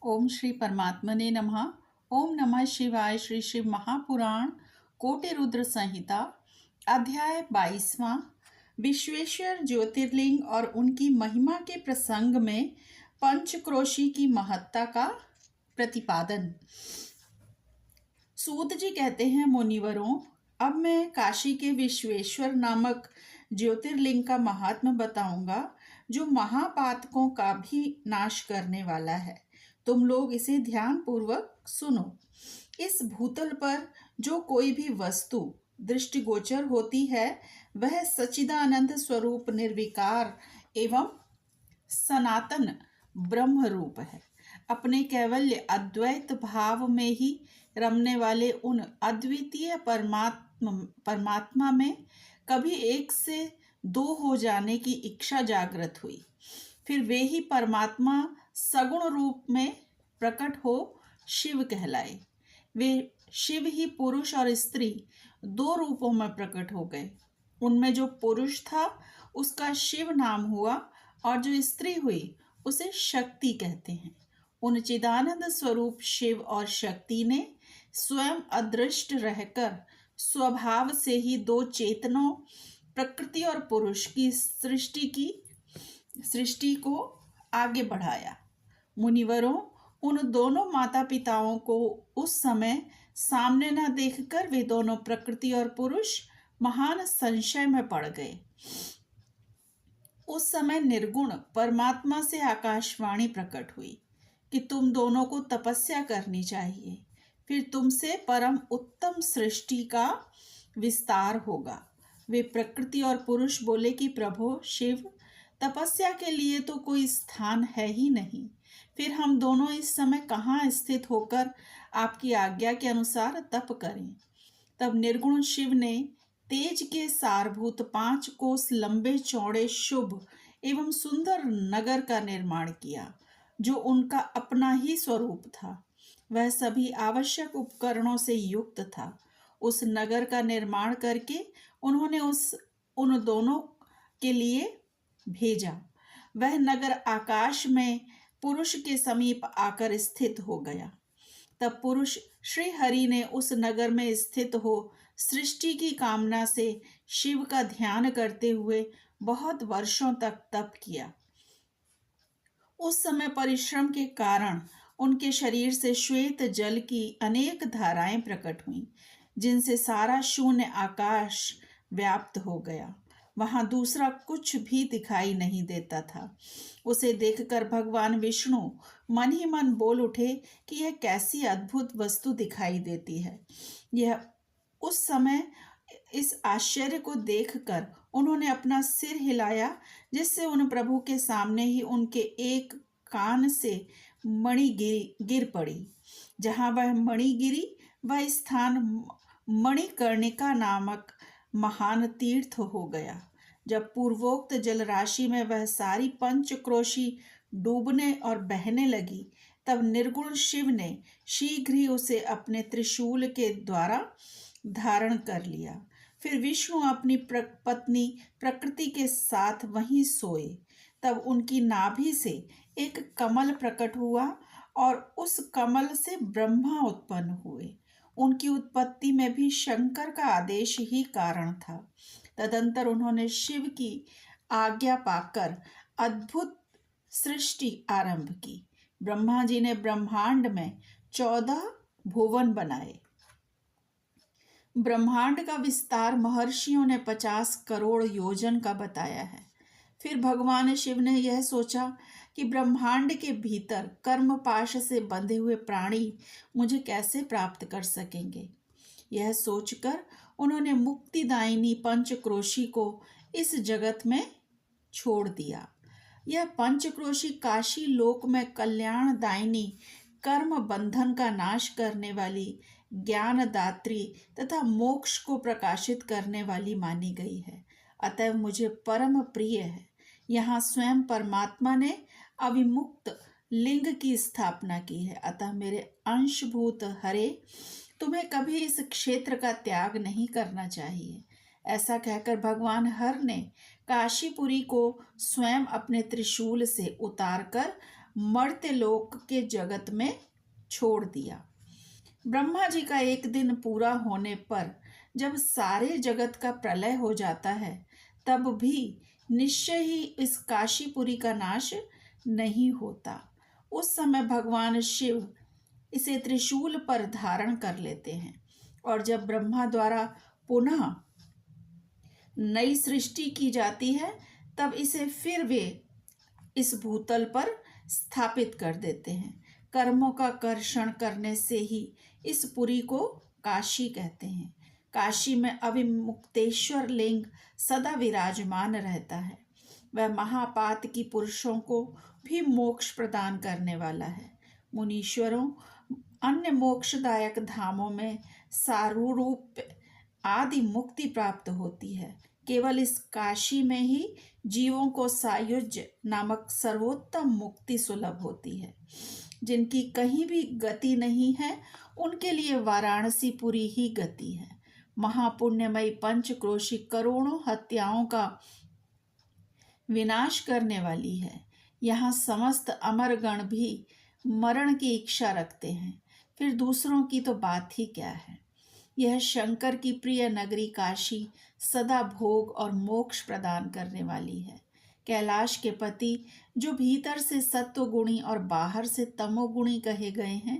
ओम श्री परमात्मने नमः। ओम नमः शिवाय। श्री शिव महापुराण कोटि रुद्र संहिता अध्याय 22वां विश्वेश्वर ज्योतिर्लिंग और उनकी महिमा के प्रसंग में पंचक्रोशी की महत्ता का प्रतिपादन। सूत जी कहते हैं, मुनिवरों, अब मैं काशी के विश्वेश्वर नामक ज्योतिर्लिंग का महात्म्य बताऊंगा, जो महापातकों का भी नाश करने वाला है। तुम लोग इसे ध्यान पूर्वक सुनो। इस भूतल पर जो कोई भी वस्तु दृष्टिगोचर होती है, वह सच्चिदानंद स्वरूप निर्विकार एवं सनातन ब्रह्म रूप है। अपने कैवल्य अद्वैत भाव में ही रमने वाले उन अद्वितीय परमात्मा में कभी एक से दो हो जाने की इच्छा जागृत हुई। फिर वे ही परमात्मा सगुण रूप में प्रकट हो शिव कहलाए। वे शिव ही पुरुष और स्त्री दो रूपों में प्रकट हो गए। उनमें जो पुरुष था उसका शिव नाम हुआ, और जो स्त्री हुई उसे शक्ति कहते हैं। उन चिदानंद स्वरूप शिव और शक्ति ने स्वयं अदृष्ट रहकर स्वभाव से ही दो चेतनों प्रकृति और पुरुष की सृष्टि को आगे बढ़ाया। मुनिवरों, उन दोनों माता पिताओं को उस समय सामने न देखकर वे दोनों प्रकृति और पुरुष महान संशय में पड़ गए। उस समय निर्गुण परमात्मा से आकाशवाणी प्रकट हुई कि तुम दोनों को तपस्या करनी चाहिए, फिर तुमसे परम उत्तम सृष्टि का विस्तार होगा। वे प्रकृति और पुरुष बोले कि प्रभो शिव, तपस्या के लिए तो कोई स्थान है ही नहीं, फिर हम दोनों इस समय कहाँ स्थित होकर आपकी आज्ञा के अनुसार तप करें। तब निर्गुण शिव ने तेज के सारभूत 5 कोस लंबे चौड़े शुभ एवं सुंदर नगर का निर्माण किया, जो उनका अपना ही स्वरूप था। वह सभी आवश्यक उपकरणों से युक्त था। उस नगर का निर्माण करके उन्होंने उन दोनों के लिए भेजा। वह नगर आकाश में पुरुष के समीप आकर स्थित हो गया। तब पुरुष श्री हरि ने उस नगर में स्थित हो सृष्टि की कामना से शिव का ध्यान करते हुए बहुत वर्षों तक तप किया। उस समय परिश्रम के कारण उनके शरीर से श्वेत जल की अनेक धाराएं प्रकट हुईं, जिनसे सारा शून्य आकाश व्याप्त हो गया। वहां दूसरा कुछ भी दिखाई नहीं देता था। उसे देखकर भगवान विष्णु मन ही मन बोल उठे कि यह कैसी अद्भुत वस्तु दिखाई देती है। यह उस समय इस आश्चर्य को देखकर उन्होंने अपना सिर हिलाया, जिससे उन प्रभु के सामने ही उनके एक कान से मणि गिर पड़ी। जहाँ वह मणि गिरी, वह स्थान मणिकर्णिका नामक महान तीर्थ हो गया। जब पूर्वोक्त जलराशि में वह सारी पंचक्रोशी डूबने और बहने लगी, तब निर्गुण शिव ने शीघ्र ही उसे अपने त्रिशूल के द्वारा धारण कर लिया। फिर विष्णु अपनी पत्नी प्रकृति के साथ वहीं सोए। तब उनकी नाभि से एक कमल प्रकट हुआ, और उस कमल से ब्रह्मा उत्पन्न हुए। उनकी उत्पत्ति में भी शंकर का आदेश ही कारण था। तदंतर उन्होंने शिव की आज्ञा पाकर अद्भुत सृष्टि आरंभ की। ब्रह्मा जी ने ब्रह्मांड में 14 भुवन बनाए। ब्रह्मांड का विस्तार महर्षियों ने 50 करोड़ योजन का बताया है। फिर भगवान शिव ने यह सोचा कि ब्रह्मांड के भीतर कर्म पाश से बंधे हुए प्राणी मुझे कैसे प्राप्त कर सकेंगे। यह सोचकर उन्होंने मुक्तिदायिनी पंचक्रोशी को इस जगत में छोड़ दिया। यह पंचक्रोशी काशी लोक में कल्याणदायिनी, कर्म बंधन का नाश करने वाली, ज्ञानदात्री तथा मोक्ष को प्रकाशित करने वाली मानी गई है। अतः मुझे परम प्रिय है। यहाँ स्वयं परमात्मा ने अविमुक्त लिंग की स्थापना की है। अतः मेरे अंशभूत हरे, तुम्हें कभी इस क्षेत्र का त्याग नहीं करना चाहिए। ऐसा कहकर भगवान हर ने काशीपुरी को स्वयं अपने त्रिशूल से उतारकर मर्त्य लोक के जगत में छोड़ दिया। ब्रह्मा जी का एक दिन पूरा होने पर जब सारे जगत का प्रलय हो जाता है, तब भी निश्चय ही इस काशीपुरी का नाश नहीं होता। उस समय भगवान शिव इसे त्रिशूल पर धारण कर लेते हैं और जब ब्रह्मा द्वारा पुनः नई सृष्टि की जाती है, तब इसे फिर वे इस भूतल पर स्थापित कर देते हैं। कर्मों का कर्षण करने से ही इस पुरी को काशी कहते हैं। काशी में अविमुक्तेश्वर लिंग सदा विराजमान रहता है। वह महापात की पुरुषों को भी मोक्ष प्रदान करने वाला है। मुनीश्वरों अन्य मोक्षदायक धामों में सारूरूप आदि मुक्ति प्राप्त होती है। केवल इस काशी में ही जीवों को सायुज्य नामक सर्वोत्तम मुक्ति सुलभ होती है। जिनकी कहीं भी गति नहीं है, उनके लिए वाराणसी पुरी ही गति है। महापुण्यमयी पंचक्रोशी करोड़ों हत्याओं का विनाश करने वाली है। यहाँ समस्त अमरगण भी मरण की इच्छा रखते हैं, फिर दूसरों की तो बात ही क्या है। यह शंकर की प्रिय नगरी काशी सदा भोग और मोक्ष प्रदान करने वाली है। कैलाश के पति जो भीतर से सत्वगुणी और बाहर से तमोगुणी कहे गए हैं,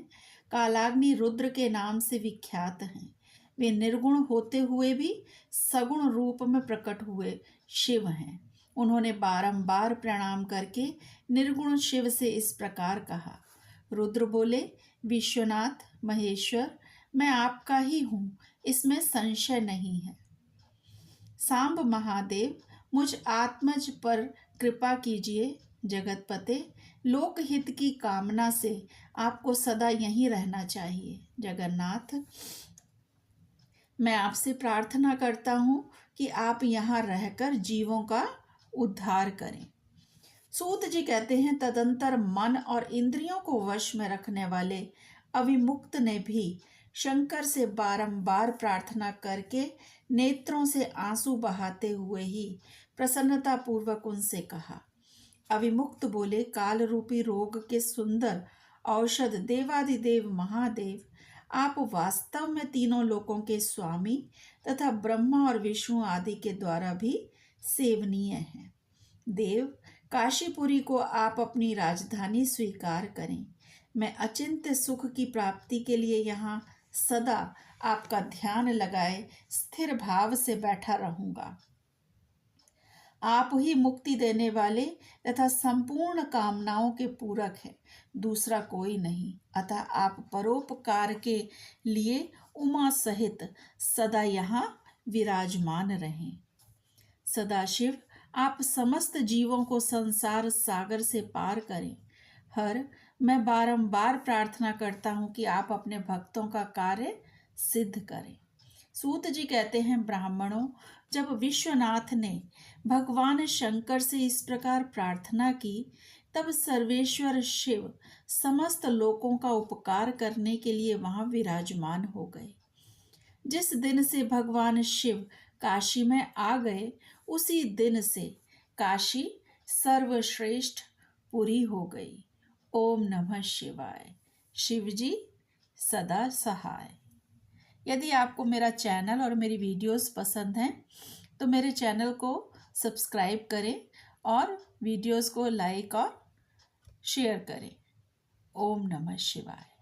कालाग्नि रुद्र के नाम से विख्यात हैं। वे निर्गुण होते हुए भी सगुण रूप में प्रकट हुए शिव हैं। उन्होंने बारंबार प्रणाम करके निर्गुण शिव से इस प्रकार कहा। रुद्र बोले, विश्वनाथ महेश्वर, मैं आपका ही हूँ, इसमें संशय नहीं है। सांब महादेव, मुझ आत्मज पर कृपा कीजिए। जगतपते, लोकहित की कामना से आपको सदा यहीं रहना चाहिए। जगन्नाथ, मैं आपसे प्रार्थना करता हूँ कि आप यहाँ रहकर जीवों का उद्धार करें। सूत जी कहते हैं, तदंतर मन और इंद्रियों को वश में रखने वाले अविमुक्त ने भी शंकर से बारंबार प्रार्थना करके नेत्रों से आंसू बहाते हुए ही प्रसन्नता पूर्वक उनसे कहा। अविमुक्त बोले, काल रूपी रोग के सुंदर औषध देवादिदेव महादेव, आप वास्तव में तीनों लोकों के स्वामी तथा ब्रह्मा और विष्णु आदि के द्वारा भी सेवनीय हैं। देव, काशीपुरी को आप अपनी राजधानी स्वीकार करें। मैं अचिंत्य सुख की प्राप्ति के लिए यहाँ सदा आपका ध्यान लगाए स्थिर भाव से बैठा रहूंगा। आप ही मुक्ति देने वाले तथा संपूर्ण कामनाओं के पूरक हैं, दूसरा कोई नहीं। अतः आप परोपकार के लिए उमा सहित सदा यहाँ विराजमान रहें। सदाशिव, आप समस्त जीवों को संसार सागर से पार करें। हर मैं बारंबार प्रार्थना करता हूँ कि आप अपने भक्तों का कार्य सिद्ध करें। सूत जी कहते हैं, ब्राह्मणों, जब विश्वनाथ ने भगवान शंकर से इस प्रकार प्रार्थना की, तब सर्वेश्वर शिव समस्त लोकों का उपकार करने के लिए वहां विराजमान हो गए। जिस दिन से भगवान शिव काशी में आ गए, उसी दिन से काशी सर्वश्रेष्ठ पुरी हो गई। ओम नमः शिवाय। शिव जी सदा सहाय। यदि आपको मेरा चैनल और मेरी वीडियोस पसंद हैं, तो मेरे चैनल को सब्सक्राइब करें और वीडियोस को लाइक और शेयर करें। ओम नमः शिवाय।